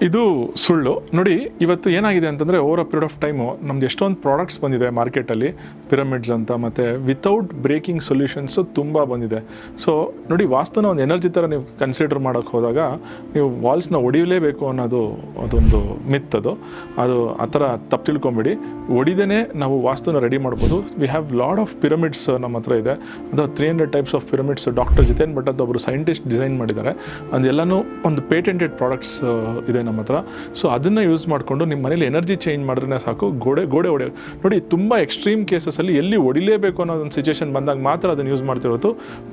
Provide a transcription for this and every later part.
ಇದು ಸುಳ್ಳು. ನೋಡಿ, ಇವತ್ತು ಏನಾಗಿದೆ ಅಂತಂದರೆ over a period of time ನಮ್ದು ಎಷ್ಟೊಂದು ಪ್ರಾಡಕ್ಟ್ಸ್ ಬಂದಿದೆ ಮಾರ್ಕೆಟಲ್ಲಿ, ಪಿರಮಿಡ್ಸ್ ಅಂತ, ಮತ್ತು ವಿತೌಟ್ ಬ್ರೇಕಿಂಗ್ ಸೊಲ್ಯೂಷನ್ಸು ತುಂಬ ಬಂದಿದೆ. ಸೊ ನೋಡಿ, ವಾಸ್ತುನ ಒಂದು ಎನರ್ಜಿ ಥರ ನೀವು ಕನ್ಸಿಡರ್ ಮಾಡೋಕ್ಕೆ ಹೋದಾಗ ನೀವು ವಾಲ್ಸ್ನ ಹೊಡಿಯಲೇಬೇಕು ಅನ್ನೋದು ಅದೊಂದು ಮಿತ್. ಅದು ಆ ಥರ ತಪ್ಪು ತಿಳ್ಕೊಂಬಿಡಿ. ಹೊಡಿದೇ ನಾವು ವಾಸ್ತುನ ರೆಡಿ ಮಾಡ್ಬೋದು. We have lot of pyramids ನಮ್ಮ ಹತ್ರ ಇದೆ. ಅದು 300 types of pyramids doctor Jiten Bhat ಅಂತ ಒಬ್ಬರು ಸೈಂಟಿಸ್ಟ್ ಡಿಸೈನ್ ಮಾಡಿದ್ದಾರೆ. ಅದೆಲ್ಲನೂ ಒಂದು ಪೇಟೆಂಟೆಡ್ ಪ್ರಾಡಕ್ಟ್ಸ್ ಇದೆ ನಮ್ಮ ಹತ್ರ. ಸೊ ಅದನ್ನು ಯೂಸ್ ಮಾಡಿಕೊಂಡು ನಿಮ್ಮ ಮನೇಲಿ ಎನರ್ಜಿ ಚೇಂಜ್ ಮಾಡಿದ್ರೆ ಸಾಕು, ಗೋಡೆ ಹೊಡೆ. ನೋಡಿ, ತುಂಬ ಎಕ್ಸ್ಟ್ರೀಮ್ ಕೇಸಸಲ್ಲಿ ಎಲ್ಲಿ ಹೊಡಿಲೇಬೇಕು ಅನ್ನೋ ಒಂದು ಸಿಚುವೇಶನ್ ಬಂದಾಗ ಮಾತ್ರ ಅದನ್ನು ಯೂಸ್ ಮಾಡ್ತಿರೋದು.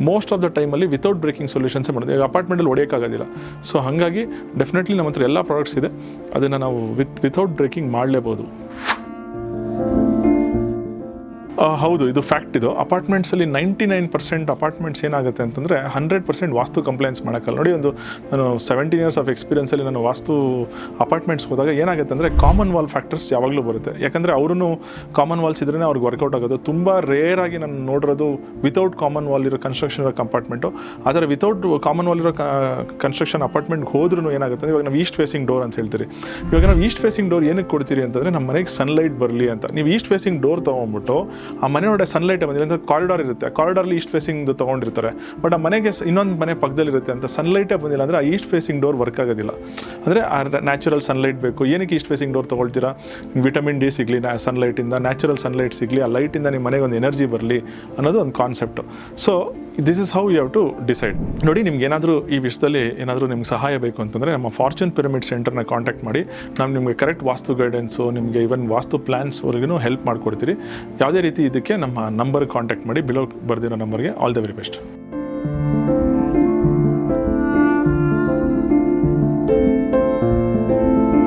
ಮೋಸ್ಟ್ ಆಫ್ ದ ಟೈಮಲ್ಲಿ ವಿತೌಟ್ ಬ್ರೇಕಿಂಗ್ ಸೊಲ್ಯೂಷನ್ಸೇ ಮಾಡೋದು. ಈಗ ಅಪಾರ್ಟ್ಮೆಂಟಲ್ಲಿ ಹೊಡೆಯೋಕ್ಕಾಗೋದಿಲ್ಲ. ಸೊ ಹಾಗಾಗಿ ಡೆಫಿನೆಟ್ಲಿ ನಮ್ಮ ಹತ್ರ ಎಲ್ಲ ಪ್ರಾಡಕ್ಟ್ಸ್ ಇದೆ. ಅದನ್ನು ನಾವು ವಿತೌಟ್ ಬ್ರೇಕಿಂಗ್ ಮಾಡಲೇಬೋದು. ಹೌದು, ಇದು ಫ್ಯಾಕ್ಟ್. ಇದು ಅಪಾರ್ಟ್ಮೆಂಟ್ಸಲ್ಲಿ 99% ಅಪಾರ್ಟ್ಮೆಂಟ್ಸ್ ಏನಾಗುತ್ತೆ ಅಂತಂದರೆ 100% ವಾಸ್ತು ಕಂಪ್ಲೇಂಟ್ಸ್ ಮಾಡೋಕ್ಕಲ್ಲ. ನೋಡಿ, ನಾನು 17 ಇಯರ್ಸ್ ಆಫ್ ಎಕ್ಸ್ಪೀರಿಯನ್ಸಲ್ಲಿ ನಾನು ವಾಸ್ತು ಅಪಾರ್ಟ್ಮೆಂಟ್ಸ್ ಹೋದಾಗ ಏನಾಗುತ್ತೆ ಅಂದರೆ ಕಾಮನ್ ವಾಲ್ ಫ್ಯಾಕ್ಟರ್ಸ್ ಯಾವಾಗಲೂ ಬರುತ್ತೆ. ಯಾಕಂದರೆ ಅವ್ರೂ ಕಾಮನ್ ವಾಲ್ಸ್ ಇದ್ರೇ ಅವ್ರಿಗೆ ವರ್ಕೌಟ್ ಆಗೋದು. ತುಂಬ ರೇರಾಗಿ ನಾನು ನೋಡಿರೋದು ವಿತೌಟ್ ಕಾಮನ್ ವಾಲ್ ಇರೋ ಕನ್ಸ್ಟ್ರಕ್ಷನ್ ಇರೋ ಅಪಾರ್ಟ್ಮೆಂಟು. ಆದರೆ ವಿತೌಟ್ ಕಾಮನ್ ವಾಲ್ ಇರೋ ಕನ್ಸ್ಟ್ರಕ್ಷನ್ ಅಪಾರ್ಟ್ಮೆಂಟ್ಗೆ ಹೋದ್ರೂ ಏನಾಗುತ್ತೆ, ಇವಾಗ ನಾವು ಈಸ್ಟ್ ಫೇಸಿಂಗ್ ಡೋರ್ ಅಂತ ಹೇಳ್ತೀರಿ. ಇವಾಗ ನಾವು ಈಸ್ಟ್ ಫೇಸಿಂಗ್ ಡೋರ್ ಏನಕ್ಕೆ ಕೊಡ್ತೀರಿ ಅಂತಂದರೆ ನಮ್ಮ ಮನೆಗೆ ಸನ್ಲೈಟ್ ಬರಲಿ ಅಂತ. ನೀವು ಈಸ್ಟ್ ಫೇಸಿಂಗ್ ಡೋರ್ ತೊಗೊಂಡ್ಬಿಟ್ಟು ಆ ಮನೆ ಒಳಗಡೆ ಸನ್ಲೈಟ್ ಬಂದಿಲ್ಲ ಅಂತ ಕಾರಿಡಾರ್ ಇರುತ್ತೆ, ಕಾರಿಡಾರ್ಲಿ ಈಸ್ಟ್ ಫೇಸಿಂಗ್ ತೊಗೊಂಡಿರ್ತಾರೆ. ಬಟ್ ಆ ಮನೆಗೆ ಇನ್ನೊಂದು ಮನೆ ಪಕ್ಕದಲ್ಲಿರುತ್ತೆ ಅಂತ ಸನ್ಲೈಟೇ ಬಂದಿಲ್ಲ ಅಂದರೆ ಆ ಈಸ್ಟ್ ಫೇಸಿಂಗ್ ಡೋರ್ ವರ್ಕ್ ಆಗೋದಿಲ್ಲ. ಅಂದರೆ ಆ ನ್ಯಾಚುರಲ್ ಸನ್ಲೈಟ್ ಬೇಕು. ಏನಕ್ಕೆ ಈಸ್ಟ್ ಫೇಸಿಂಗ್ ಡೋರ್ ತೊಗೊಳ್ತೀರಾ? ವಿಟಮಿನ್ ಡಿ ಸಿಗಲಿ ಸನ್ಲೈಟಿಂದ, ನ್ಯಾಚುರಲ್ ಸನ್ಲೈಟ್ ಸಿಗಲಿ, ಆ ಲೈಟಿಂದ ನಿಮ್ಮ ಮನೆಗೆ ಒಂದು ಎನರ್ಜಿ ಬರಲಿ ಅನ್ನೋದು ಒಂದು concept. So this is how you have to decide. ನೋಡಿ, ನಿಮ್ಗೆ ಏನಾದರೂ ಈ ವಿಷಯದಲ್ಲಿ ಏನಾದರೂ ನಿಮ್ಗೆ ಸಹಾಯ ಬೇಕು ಅಂತಂದರೆ ನಮ್ಮ ಫಾರ್ಚೂನ್ ಪಿರಮಿಡ್ ಸೆಂಟರ್ನ ಕಾಂಟ್ಯಾಕ್ಟ್ ಮಾಡಿ. ನಾವು ನಿಮಗೆ ಕರೆಕ್ಟ್ ವಾಸ್ತು ಗೈಡೆನ್ಸು, ನಿಮಗೆ ಇವನ್ ವಾಸ್ತು ಪ್ಲ್ಯಾನ್ಸ್ವರೆಗೂ ಹೆಲ್ಪ್ ಮಾಡಿಕೊಡ್ತೀರಿ. ಯಾವುದೇ ರೀತಿ ಇದಕ್ಕೆ ನಮ್ಮ ನಂಬರ್ಗೆ ಕಾಂಟ್ಯಾಕ್ಟ್ ಮಾಡಿ, ಬಿಲೋ ಬರ್ದಿರೋ ನಂಬರ್ಗೆ. All the very best.